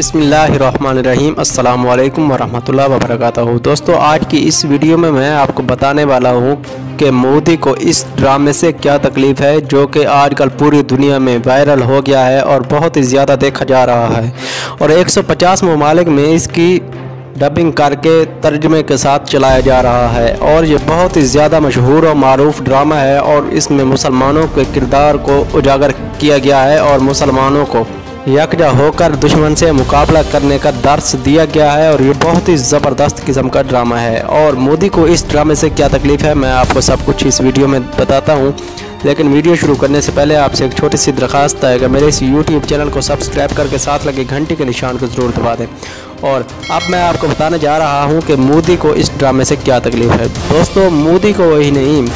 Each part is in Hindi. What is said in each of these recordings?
बिस्मिल्लाहिर्रहमानिर्रहीम अस्सलाम वालेकुम वरहमतुल्लाहि वबरकातुहू। दोस्तों, आज की इस वीडियो में मैं आपको बताने वाला हूँ कि मोदी को इस ड्रामे से क्या तकलीफ़ है जो कि आजकल पूरी दुनिया में वायरल हो गया है और बहुत ही ज़्यादा देखा जा रहा है और 150 ममालिक में इसकी डबिंग करके तर्जमे के साथ चलाया जा रहा है और ये बहुत ही ज़्यादा मशहूर और मारूफ ड्रामा है और इसमें मुसलमानों के किरदार को उजागर किया गया है और मुसलमानों को यकजा होकर दुश्मन से मुकाबला करने का दर्स दिया गया है और ये बहुत ही ज़बरदस्त किस्म का ड्रामा है। और मोदी को इस ड्रामे से क्या तकलीफ़ है मैं आपको सब कुछ इस वीडियो में बताता हूँ, लेकिन वीडियो शुरू करने से पहले आपसे एक छोटी सी दरख्वास्त है कि मेरे इस यूट्यूब चैनल को सब्सक्राइब करके साथ लगे घंटी के निशान को ज़रूर दबा दें। और अब मैं आपको बताने जा रहा हूँ कि मोदी को इस ड्रामे से क्या तकलीफ़ है। दोस्तों, मोदी को वही नहीं,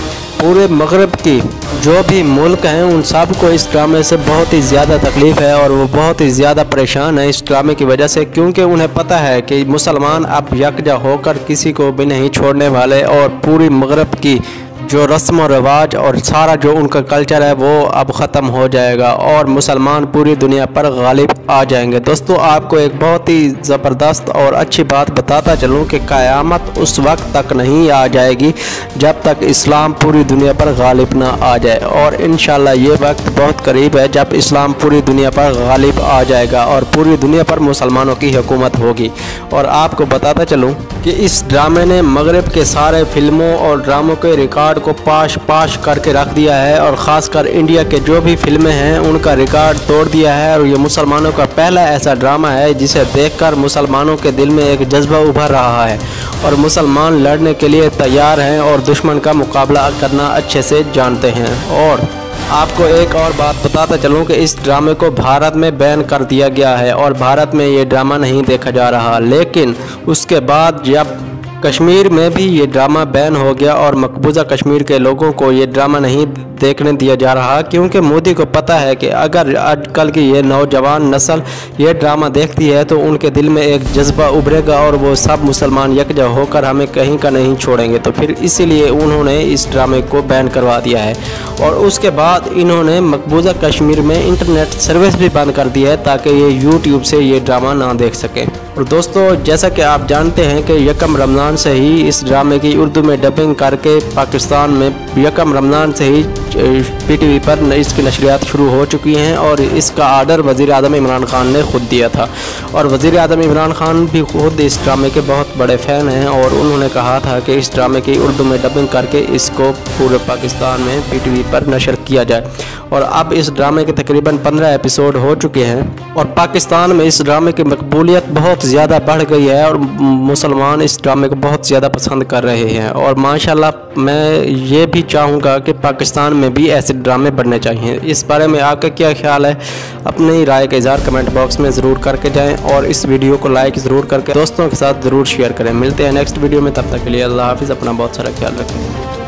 पूरे मगरब की जो भी मुल्क हैं उन सब को इस ड्रामे से बहुत ही ज़्यादा तकलीफ़ है और वो बहुत ही ज़्यादा परेशान है इस ड्रामे की वजह से, क्योंकि उन्हें पता है कि मुसलमान अब यकजा होकर किसी को भी नहीं छोड़ने वाले और पूरी मगरब की जो रस्म व रिवाज और सारा जो उनका कल्चर है वो अब ख़त्म हो जाएगा और मुसलमान पूरी दुनिया पर गालिब आ जाएंगे। दोस्तों, आपको एक बहुत ही ज़बरदस्त और अच्छी बात बताता चलूँ कि क़यामत उस वक्त तक नहीं आ जाएगी जब तक इस्लाम पूरी दुनिया पर गालिब ना आ जाए और इंशाअल्लाह ये वक्त बहुत करीब है जब इस्लाम पूरी दुनिया पर गालिब आ जाएगा और पूरी दुनिया पर मुसलमानों की हुकूमत होगी। और आपको बताता चलूँ कि इस ड्रामे ने मगरब के सारे फिल्मों और ड्रामों के रिकॉर्ड को पाश करके रख दिया है और ख़ासकर इंडिया के जो भी फिल्में हैं उनका रिकॉर्ड तोड़ दिया है और ये मुसलमानों का पहला ऐसा ड्रामा है जिसे देखकर मुसलमानों के दिल में एक जज्बा उभर रहा है और मुसलमान लड़ने के लिए तैयार हैं और दुश्मन का मुकाबला करना अच्छे से जानते हैं। और आपको एक और बात बताता चलूँ कि इस ड्रामे को भारत में बैन कर दिया गया है और भारत में ये ड्रामा नहीं देखा जा रहा, लेकिन उसके बाद जब कश्मीर में भी ये ड्रामा बैन हो गया और मकबूजा कश्मीर के लोगों को ये ड्रामा नहीं देखने दिया जा रहा, क्योंकि मोदी को पता है कि अगर आजकल की ये नौजवान नस्ल ये ड्रामा देखती है तो उनके दिल में एक जज्बा उभरेगा और वो सब मुसलमान यकजा होकर हमें कहीं का नहीं छोड़ेंगे। तो फिर इसीलिए उन्होंने इस ड्रामे को बैन करवा दिया है और उसके बाद इन्होंने मकबूजा कश्मीर में इंटरनेट सर्विस भी बंद कर दी है ताकि ये यूट्यूब से ये ड्रामा ना देख सके। और दोस्तों, जैसा कि आप जानते हैं कि यकम रमज़ान से ही इस ड्रामे की उर्दू में डबिंग करके पाकिस्तान में यकम रमज़ान से ही PTV पर इसकी नशरियात शुरू हो चुकी हैं और इसका आर्डर वज़ीर आज़म इमरान खान ने खुद दिया था और वज़ीर आज़म इमरान खान भी खुद इस ड्रामे के बहुत बड़े फ़ैन हैं और उन्होंने कहा था कि इस ड्रामे की उर्दू में डबिंग करके इसको पूरे पाकिस्तान में PTV पर नशर किया जाए। और अब इस ड्रामे के तकरीबन 15 एपिसोड हो चुके हैं और पाकिस्तान में इस ड्रामे की मकबूलियत बहुत ज़्यादा बढ़ गई है और मुसलमान इस ड्रामे को बहुत ज़्यादा पसंद कर रहे हैं। और माशाल्लाह मैं ये भी चाहूँगा कि पाकिस्तान में भी ऐसे ड्रामे बनने चाहिए। इस बारे में आपका क्या ख्याल है? अपनी राय का इज़हार कमेंट बॉक्स में ज़रूर करके जाएँ और इस वीडियो को लाइक ज़रूर करके दोस्तों के साथ ज़रूर शेयर करें। मिलते हैं नेक्स्ट वीडियो में, तब तक के लिए अल्लाह हाफिज़। अपना बहुत सारा ख्याल रखें।